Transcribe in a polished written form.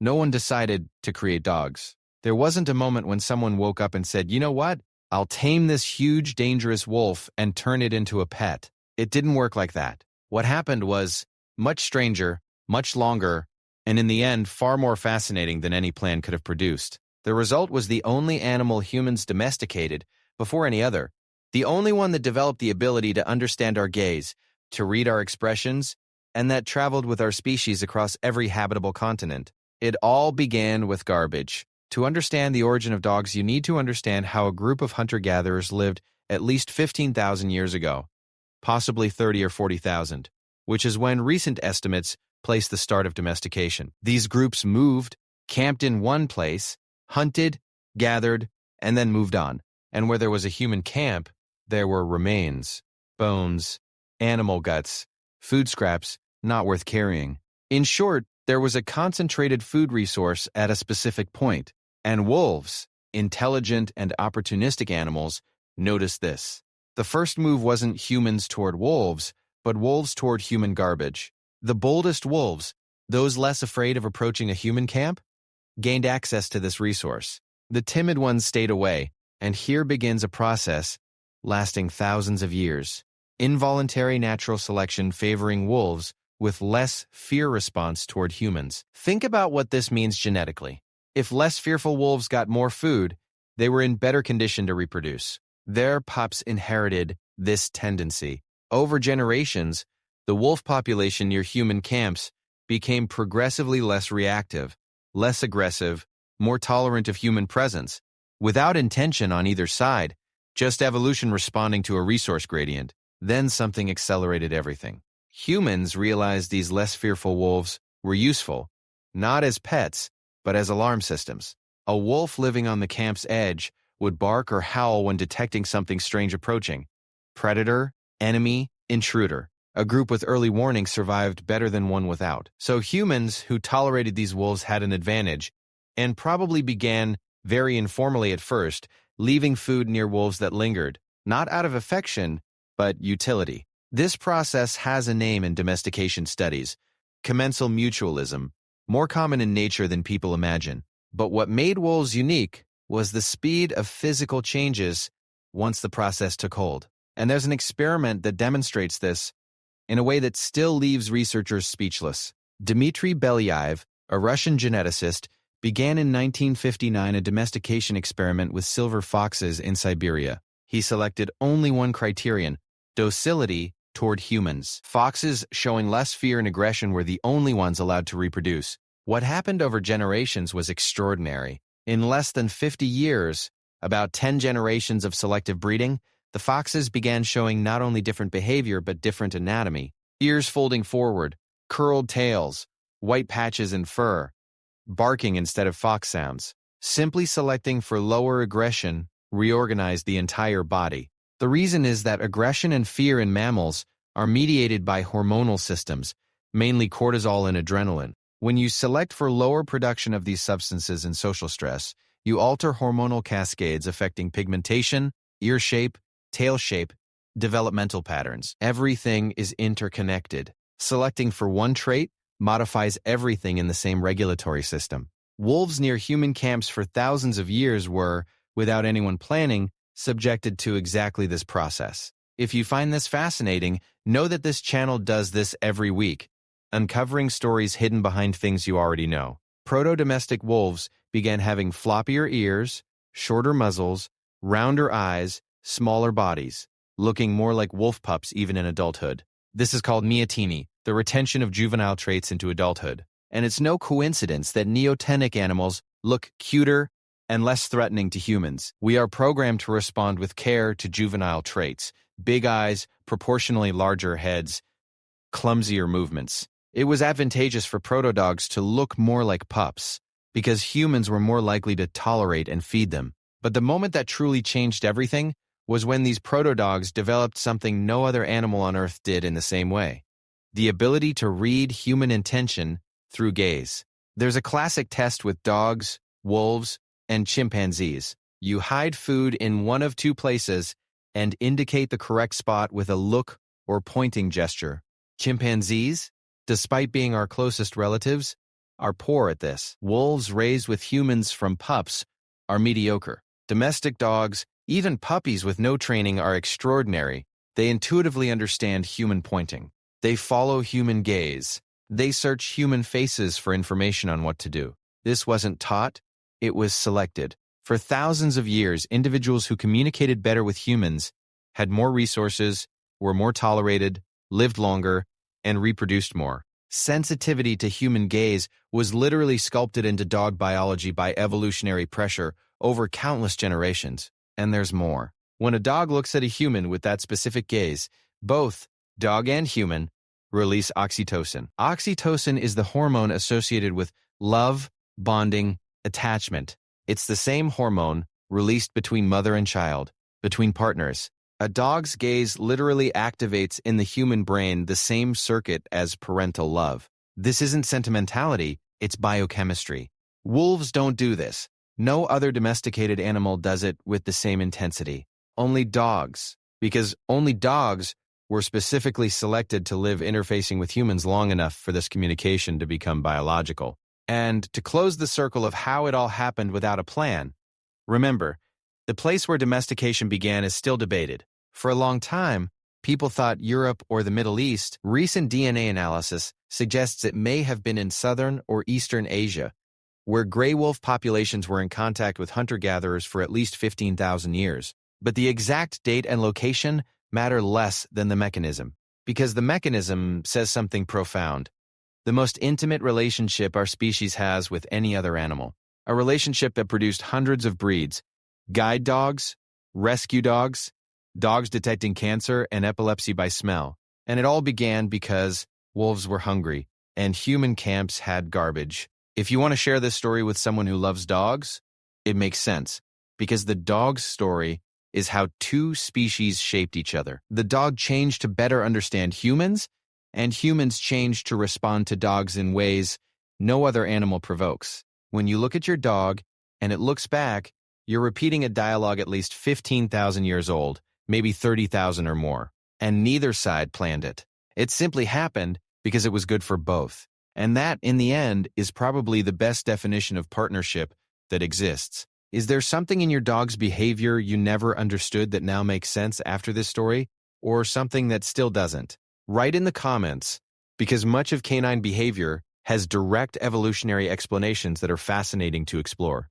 No one decided to create dogs. There wasn't a moment when someone woke up and said, you know what? I'll tame this huge, dangerous wolf and turn it into a pet. It didn't work like that. What happened was much stranger, much longer, and in the end, far more fascinating than any plan could have produced. The result was the only animal humans domesticated before any other, the only one that developed the ability to understand our gaze, to read our expressions, and that traveled with our species across every habitable continent. It all began with garbage. To understand the origin of dogs, you need to understand how a group of hunter-gatherers lived at least 15,000 years ago, possibly 30 or 40,000, which is when recent estimates place the start of domestication. These groups moved, camped in one place, hunted, gathered, and then moved on. And where there was a human camp, there were remains, bones, animal guts, food scraps not worth carrying. In short, there was a concentrated food resource at a specific point, and wolves, intelligent and opportunistic animals, noticed this. The first move wasn't humans toward wolves, but wolves toward human garbage. The boldest wolves, those less afraid of approaching a human camp, gained access to this resource. The timid ones stayed away, and here begins a process lasting thousands of years. Involuntary natural selection favoring wolves with less fear response toward humans. Think about what this means genetically. If less fearful wolves got more food, they were in better condition to reproduce. Their pups inherited this tendency. Over generations, the wolf population near human camps became progressively less reactive, less aggressive, more tolerant of human presence, without intention on either side, just evolution responding to a resource gradient. Then something accelerated everything. Humans realized these less fearful wolves were useful, not as pets, but as alarm systems. A wolf living on the camp's edge would bark or howl when detecting something strange approaching. Predator, enemy, intruder. A group with early warning survived better than one without. So humans who tolerated these wolves had an advantage, and probably began very informally at first, leaving food near wolves that lingered, not out of affection, but utility. This process has a name in domestication studies, commensal mutualism, more common in nature than people imagine. But what made wolves unique was the speed of physical changes once the process took hold. And there's an experiment that demonstrates this in a way that still leaves researchers speechless. Dmitry Belyaev, a Russian geneticist, began in 1959 a domestication experiment with silver foxes in Siberia. He selected only one criterion: docility toward humans. Foxes showing less fear and aggression were the only ones allowed to reproduce. What happened over generations was extraordinary. In less than 50 years, about 10 generations of selective breeding, the foxes began showing not only different behavior but different anatomy. Ears folding forward, curled tails, white patches in fur, barking instead of fox sounds. Simply selecting for lower aggression reorganized the entire body. The reason is that aggression and fear in mammals are mediated by hormonal systems, mainly cortisol and adrenaline. When you select for lower production of these substances in social stress, you alter hormonal cascades affecting pigmentation, ear shape, tail shape, developmental patterns. Everything is interconnected. Selecting for one trait modifies everything in the same regulatory system. Wolves near human camps for thousands of years were, without anyone planning, subjected to exactly this process. If you find this fascinating, know that this channel does this every week, uncovering stories hidden behind things you already know. Proto-domestic wolves began having floppier ears, shorter muzzles, rounder eyes, smaller bodies, looking more like wolf pups even in adulthood. This is called neoteny, the retention of juvenile traits into adulthood. And it's no coincidence that neotenic animals look cuter and less threatening to humans. We are programmed to respond with care to juvenile traits: big eyes, proportionally larger heads, clumsier movements. It was advantageous for proto-dogs to look more like pups, because humans were more likely to tolerate and feed them. But the moment that truly changed everything was when these proto-dogs developed something no other animal on Earth did in the same way: the ability to read human intention through gaze. There's a classic test with dogs, wolves, and chimpanzees. You hide food in one of two places and indicate the correct spot with a look or pointing gesture. Chimpanzees, despite being our closest relatives, are poor at this. Wolves raised with humans from pups are mediocre. Domestic dogs, even puppies with no training, are extraordinary. They intuitively understand human pointing. They follow human gaze. They search human faces for information on what to do. This wasn't taught, it was selected. For thousands of years, individuals who communicated better with humans had more resources, were more tolerated, lived longer, and reproduced more. Sensitivity to human gaze was literally sculpted into dog biology by evolutionary pressure over countless generations. And there's more. When a dog looks at a human with that specific gaze, both dog and human release oxytocin. Oxytocin is the hormone associated with love, bonding, attachment. It's the same hormone released between mother and child, between partners. A dog's gaze literally activates in the human brain the same circuit as parental love. This isn't sentimentality, it's biochemistry. Wolves don't do this. No other domesticated animal does it with the same intensity. Only dogs, because only dogs were specifically selected to live interfacing with humans long enough for this communication to become biological. And to close the circle of how it all happened without a plan, remember, the place where domestication began is still debated. For a long time, people thought Europe or the Middle East. Recent DNA analysis suggests it may have been in southern or eastern Asia, where gray wolf populations were in contact with hunter-gatherers for at least 15,000 years. But the exact date and location matter less than the mechanism, because the mechanism says something profound. The most intimate relationship our species has with any other animal, a relationship that produced hundreds of breeds: guide dogs, rescue dogs, dogs detecting cancer and epilepsy by smell. And it all began because wolves were hungry and human camps had garbage. If you want to share this story with someone who loves dogs, it makes sense, because the dog's story is how two species shaped each other. The dog changed to better understand humans, and humans changed to respond to dogs in ways no other animal provokes. When you look at your dog and it looks back, you're repeating a dialogue at least 15,000 years old, maybe 30,000 or more, and neither side planned it. It simply happened because it was good for both. And that, in the end, is probably the best definition of partnership that exists. Is there something in your dog's behavior you never understood that now makes sense after this story, or something that still doesn't? Write in the comments, because much of canine behavior has direct evolutionary explanations that are fascinating to explore.